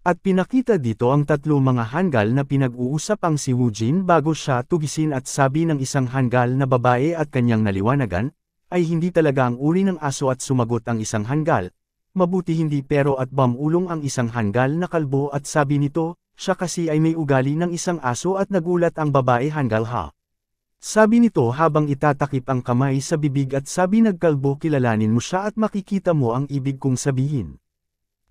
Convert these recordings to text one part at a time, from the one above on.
At pinakita dito ang tatlo mga hanggal na pinag-uusap ang si Woojin bago siya tugisin at sabi ng isang hanggal na babae at kanyang naliwanagan, ay hindi talaga ang uri ng aso at sumagot ang isang hanggal. Mabuti hindi pero at bamulong ang isang hanggal na kalbo at sabi nito, siya kasi ay may ugali ng isang aso at nagulat ang babae hanggal ha. Sabi nito habang itatakip ang kamay sa bibig at sabi nagkalbo kilalanin mo siya at makikita mo ang ibig kong sabihin.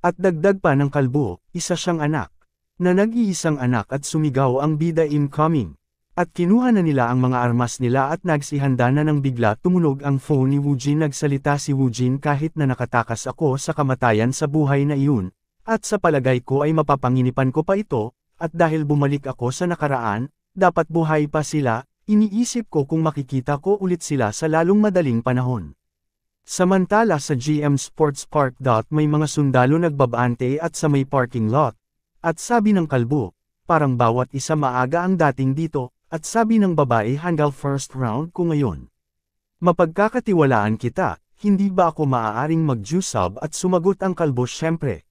At dagdag pa ng kalbo, isa siyang anak. Na nag-iisang anak at sumigaw ang bida incoming. At kinuha na nila ang mga armas nila at nagsihanda na nang bigla tumunog ang phone ni Woojin. Nagsalita si Woojin kahit na nakatakas ako sa kamatayan sa buhay na iyon, at sa palagay ko ay mapapanginipan ko pa ito, at dahil bumalik ako sa nakaraan, dapat buhay pa sila, iniisip ko kung makikita ko ulit sila sa lalong madaling panahon. Samantala sa GM Sports Park. May mga sundalo nagbabante at sa may parking lot, at sabi ng kalbo, parang bawat isa maaga ang dating dito. At sabi ng babae hanggang first round ko ngayon. Mapagkakatiwalaan kita, hindi ba ako maaaring mag-jusub at sumagot ang kalbo syempre.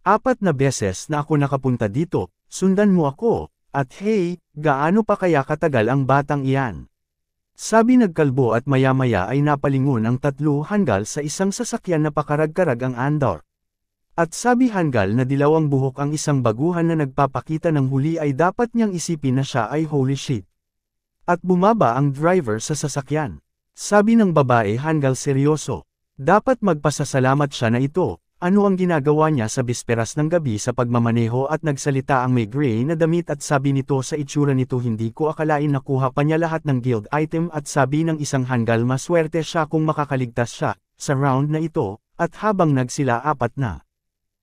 4 na beses na ako nakapunta dito, sundan mo ako, at hey, gaano pa kaya katagal ang batang iyan? Sabi nagkalbo at maya-maya ay napalingon ang 3 hanggal sa isang sasakyan na pakarag-karag ang andar. At sabi hanggal na dilaw ang buhok ang isang baguhan na nagpapakita ng huli ay dapat niyang isipin na siya ay holy shit. At bumaba ang driver sa sasakyan. Sabi ng babae hanggal seryoso. Dapat magpasasalamat siya na ito, ano ang ginagawa niya sa bisperas ng gabi sa pagmamaneho at nagsalita ang may gray na damit at sabi nito sa itsura nito hindi ko akalain nakuha pa niya lahat ng guild item at sabi ng isang hanggal maswerte siya kung makakaligtas siya, sa round na ito, at habang nagsila 4 na.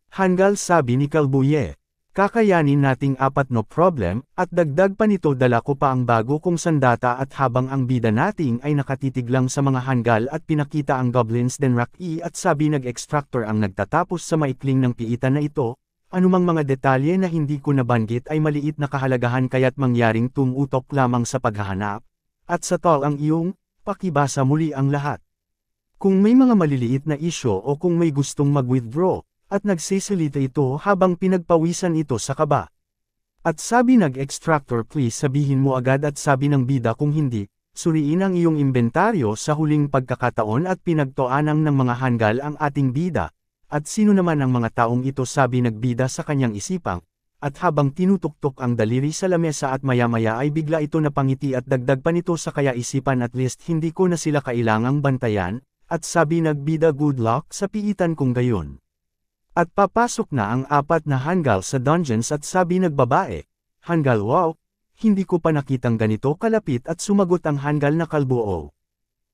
Hanggal sabi ni Kalbuye, kakayanin nating 4 no problem, at dagdag pa nito dala ko pa ang bago kong sandata at habang ang bida nating ay nakatitig lang sa mga hanggal at pinakita ang goblins den Rocky at sabi nag-extractor ang nagtatapos sa maikling ng piitan na ito, anumang mga detalye na hindi ko nabanggit ay maliit na kahalagahan kaya't mangyaring tumutok lamang sa paghahanap, at sa tol ang iyong, pakibasa muli ang lahat. Kung may mga maliliit na isyo o kung may gustong mag-withdraw, at nagsisalita ito habang pinagpawisan ito sa kaba. At sabi nag-extractor please sabihin mo agad at sabi ng bida kung hindi, suriin ang iyong inventaryo sa huling pagkakataon at pinagtoanang ng mga hanggal ang ating bida, at sino naman ang mga taong ito sabi nagbida sa kanyang isipang, at habang tinutuktok ang daliri sa lamesa at maya-maya ay bigla ito napangiti at dagdag pa nito sa kaya isipan at least hindi ko na sila kailangang bantayan, at sabi nagbida good luck sa piitan kung gayon. At papasok na ang 4 na hanggal sa dungeons at sabi nagbabae, hanggal wow, hindi ko pa nakitang ganito kalapit at sumagot ang hanggal na kalbuo.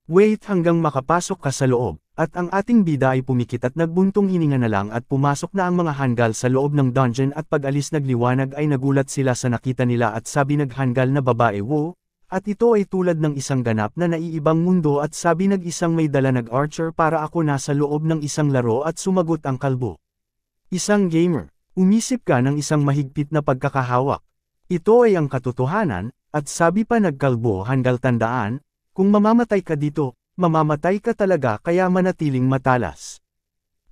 Wait hanggang makapasok ka sa loob, at ang ating bida ay pumikit at nagbuntong hininga na lang at pumasok na ang mga hanggal sa loob ng dungeon at pag-alis nagliwanag ay nagulat sila sa nakita nila at sabi naghanggal na babae wow, at ito ay tulad ng isang ganap na naiibang mundo at sabi nag-isang may dala nag-archer para ako nasa loob ng isang laro at sumagot ang kalbo. Isang gamer, umisip ka ng isang mahigpit na pagkakahawak. Ito ay ang katotohanan, at sabi pa nagkalbo hanggal tandaan, kung mamamatay ka dito, mamamatay ka talaga kaya manatiling matalas.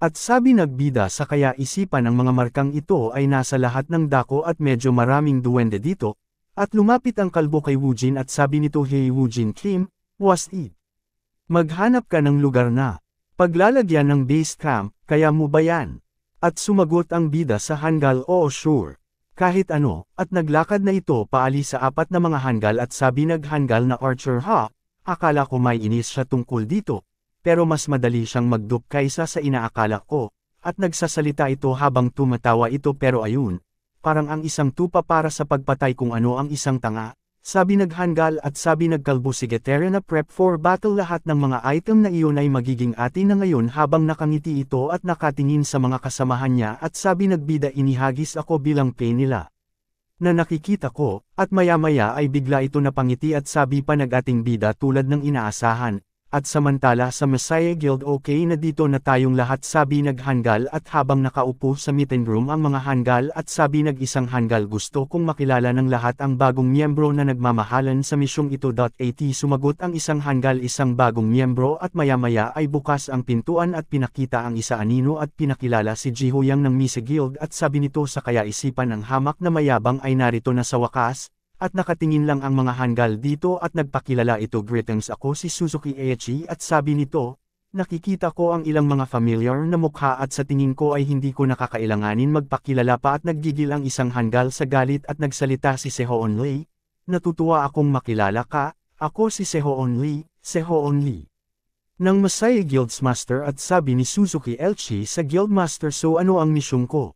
At sabi nagbida sa kaya isipan ang mga markang ito ay nasa lahat ng dako at medyo maraming duwende dito, at lumapit ang kalbo kay Woojin at sabi nito hey Woojin Kim, was it? Maghanap ka ng lugar na paglalagyan ng base camp, kaya mo ba yan? At sumagot ang bida sa hanggal oo sure. Kahit ano, at naglakad na ito paalis sa 4 na mga hanggal at sabi naghanggal na archer ha, akala ko may inis siya tungkol dito, pero mas madali siyang magdup kaysa sa inaakala ko, at nagsasalita ito habang tumatawa ito pero ayun, parang ang isang tupa para sa pagpatay kung ano ang isang tanga. Sabi naghanggal at sabi nagkalbo si Getera na prep for battle lahat ng mga item na iyon ay magiging atin na ngayon habang nakangiti ito at nakatingin sa mga kasamahan niya at sabi nagbida inihagis ako bilang pay nila. Na nakikita ko, at maya-maya ay bigla ito napangiti at sabi pa nag-ating bida tulad ng inaasahan, At samantala sa Messiah Guild okay na dito na tayong lahat sabi naghangal at habang nakaupo sa meeting room ang mga hangal at sabi nag-isang hangal gusto kong makilala ng lahat ang bagong miyembro na nagmamahalan sa misyong ito. At sumagot ang isang hangal isang bagong miyembro at maya-maya ay bukas ang pintuan at pinakita ang isa anino at pinakilala si Jihoyang ng Messiah Guild at sabi nito sa kaya isipan ng hamak na mayabang ay narito na sa wakas. At nakatingin lang ang mga hangal dito at nagpakilala ito greetings ako si Suzuki Eiichi at sabi nito, nakikita ko ang ilang mga familiar na mukha at sa tingin ko ay hindi ko nakakailanganin magpakilala pa at naggigil ang isang hangal sa galit at nagsalita si Sehoon Lee, natutuwa akong makilala ka, ako si Sehoon Lee, Sehoon Lee. Nang Messiah Guild's Master at sabi ni Suzuki Eiichi sa Guildmaster so ano ang misyong ko?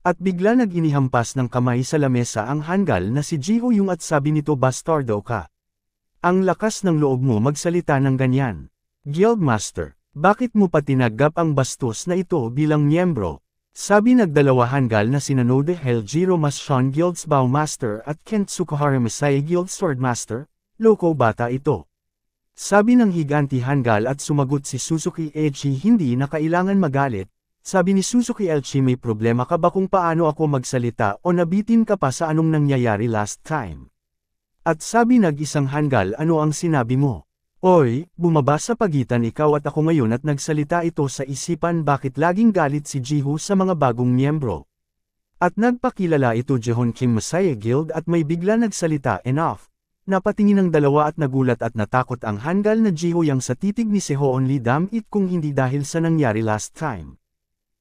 At bigla nag-inihampas ng kamay sa lamesa ang hangal na si Jihoyong at sabi nito bastardo ka. Ang lakas ng loob mo magsalita ng ganyan. Guildmaster, bakit mo pa tinagap ang bastos na ito bilang miyembro? Sabi nagdalawa hangal na sina Node Heljiro Masan Guild's Bowmaster at Kent Tsukuhara Messiah Guild Swordmaster, loko bata ito. Sabi ng higanti hangal at sumagot si Suzuki Eiichi hindi na kailangan magalit. Sabi ni Suzuki Eiichi may problema ka ba kung paano ako magsalita o nabitin ka pa sa anong nangyayari last time? At sabi nag-isang hangal ano ang sinabi mo? Oy, bumaba sa pagitan ikaw at ako ngayon at nagsalita ito sa isipan bakit laging galit si Jiho sa mga bagong miyembro. At nagpakilala ito Jihon Kim Messiah Guild at may bigla nagsalita enough. Napatingin ang dalawa at nagulat at natakot ang hangal na Jihoyang sa titig ni Sehoon Lee damit kung hindi dahil sa nangyari last time.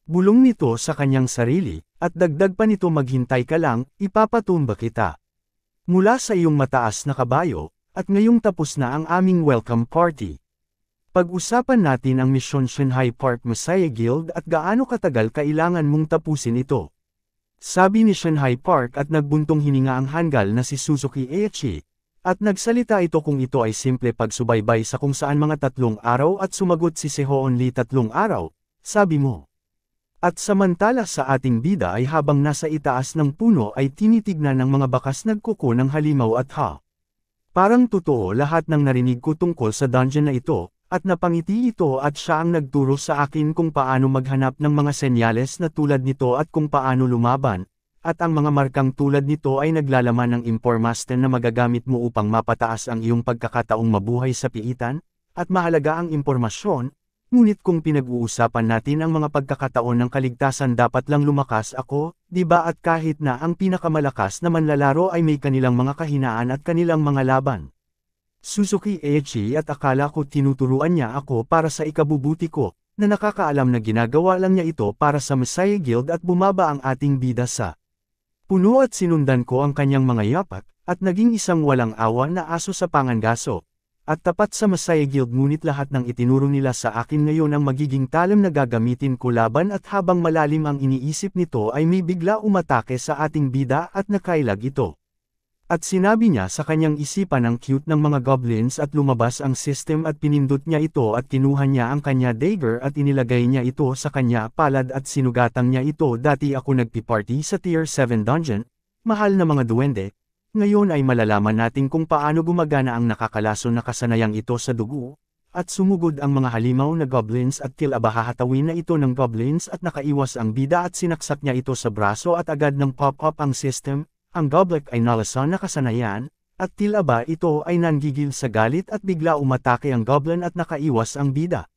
Bulong nito sa kanyang sarili, at dagdag pa nito maghintay ka lang, ipapatumba kita. Mula sa iyong mataas na kabayo, at ngayong tapos na ang aming welcome party. Pag-usapan natin ang misyon Shanghai Park Messiah Guild at gaano katagal kailangan mong tapusin ito. Sabi ni Shanghai Park at nagbuntong hininga ang hangal na si Suzuki Eiichi, at nagsalita ito kung ito ay simple pagsubaybay sa kung saan mga 3 araw at sumagot si Sehoon Lee 3 araw, sabi mo. At samantala sa ating bida ay habang nasa itaas ng puno ay tinitignan ng mga bakas nagkuko ng halimaw at ha. Parang totoo lahat ng narinig ko tungkol sa dungeon na ito, at napangiti ito at siya ang nagturo sa akin kung paano maghanap ng mga senyales na tulad nito at kung paano lumaban, at ang mga markang tulad nito ay naglalaman ng impormasyon na magagamit mo upang mapataas ang iyong pagkakataong mabuhay sa piitan, at mahalaga ang impormasyon. Ngunit kung pinag-uusapan natin ang mga pagkakataon ng kaligtasan dapat lang lumakas ako, di ba at kahit na ang pinakamalakas na manlalaro ay may kanilang mga kahinaan at kanilang mga laban. Suzuki Eiichi at akala ko tinuturuan niya ako para sa ikabubuti ko, na nakakaalam na ginagawa lang niya ito para sa Messiah Guild at bumaba ang ating bida sa puno at sinundan ko ang kanyang mga yapak, at naging isang walang awa na aso sa pangangaso. At tapat sa Messiah Guild ngunit lahat ng itinuro nila sa akin ngayon ang magiging talam na gagamitin ko laban at habang malalim ang iniisip nito ay may bigla umatake sa ating bida at nakailag ito. At sinabi niya sa kanyang isipan ang cute ng mga goblins at lumabas ang system at pinindot niya ito at kinuha niya ang kanya dagger at inilagay niya ito sa kanya palad at sinugatang niya ito dati ako nagpi-party sa tier 7 dungeon, mahal na mga duwende. Ngayon ay malalaman natin kung paano gumagana ang nakakalason na kasanayang ito sa dugo, at sumugod ang mga halimaw na goblins at tila hahatawin na ito ng goblins at nakaiwas ang bida at sinaksak niya ito sa braso at agad ng pop-up ang system, ang goblet ay nalasan na kasanayan, at tila ba ito ay nanggigil sa galit at bigla umatake ang goblin at nakaiwas ang bida.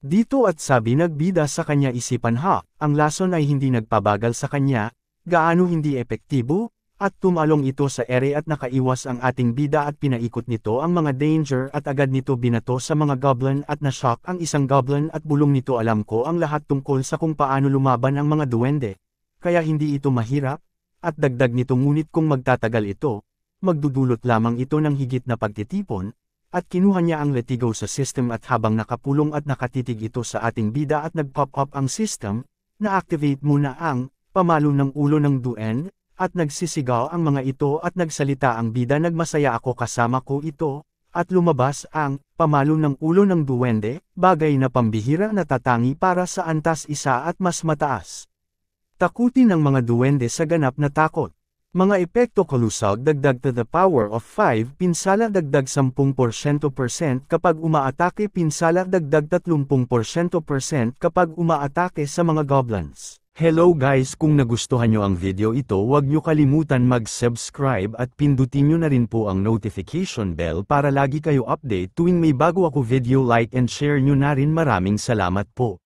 Dito at sabi nagbida sa kanya isipan ang lason ay hindi nagpabagal sa kanya, gaano hindi epektibo, at tumalong ito sa ere at nakaiwas ang ating bida at pinaikot nito ang mga danger at agad nito binato sa mga goblin at na-shock ang isang goblin at bulong nito alam ko ang lahat tungkol sa kung paano lumaban ang mga duwende, kaya hindi ito mahirap, at dagdag nito ngunit kung magtatagal ito, magdudulot lamang ito ng higit na pagtitipon, at kinuha niya ang letigo sa system at habang nakapulong at nakatitig ito sa ating bida at nag-pop up ang system, na-activate muna ang pamalo ng ulo ng duwende, at nagsisigaw ang mga ito at nagsalita ang bida nagmasaya ako kasama ko ito, at lumabas ang pamalo ng ulo ng duwende, bagay na pambihira na tatangi para sa antas isa at mas mataas. Takutin ng mga duwende sa ganap na takot. Mga epekto kolusal dagdag to the power of 5 pinsala dagdag 10% kapag umaatake pinsala dagdag 30% kapag umaatake sa mga goblins. Hello guys, kung nagustuhan nyo ang video ito huwag nyo kalimutan mag-subscribe at pindutin nyo na rin po ang notification bell para lagi kayo update tuwing may bago ako video, like and share nyo na rin. Maraming salamat po.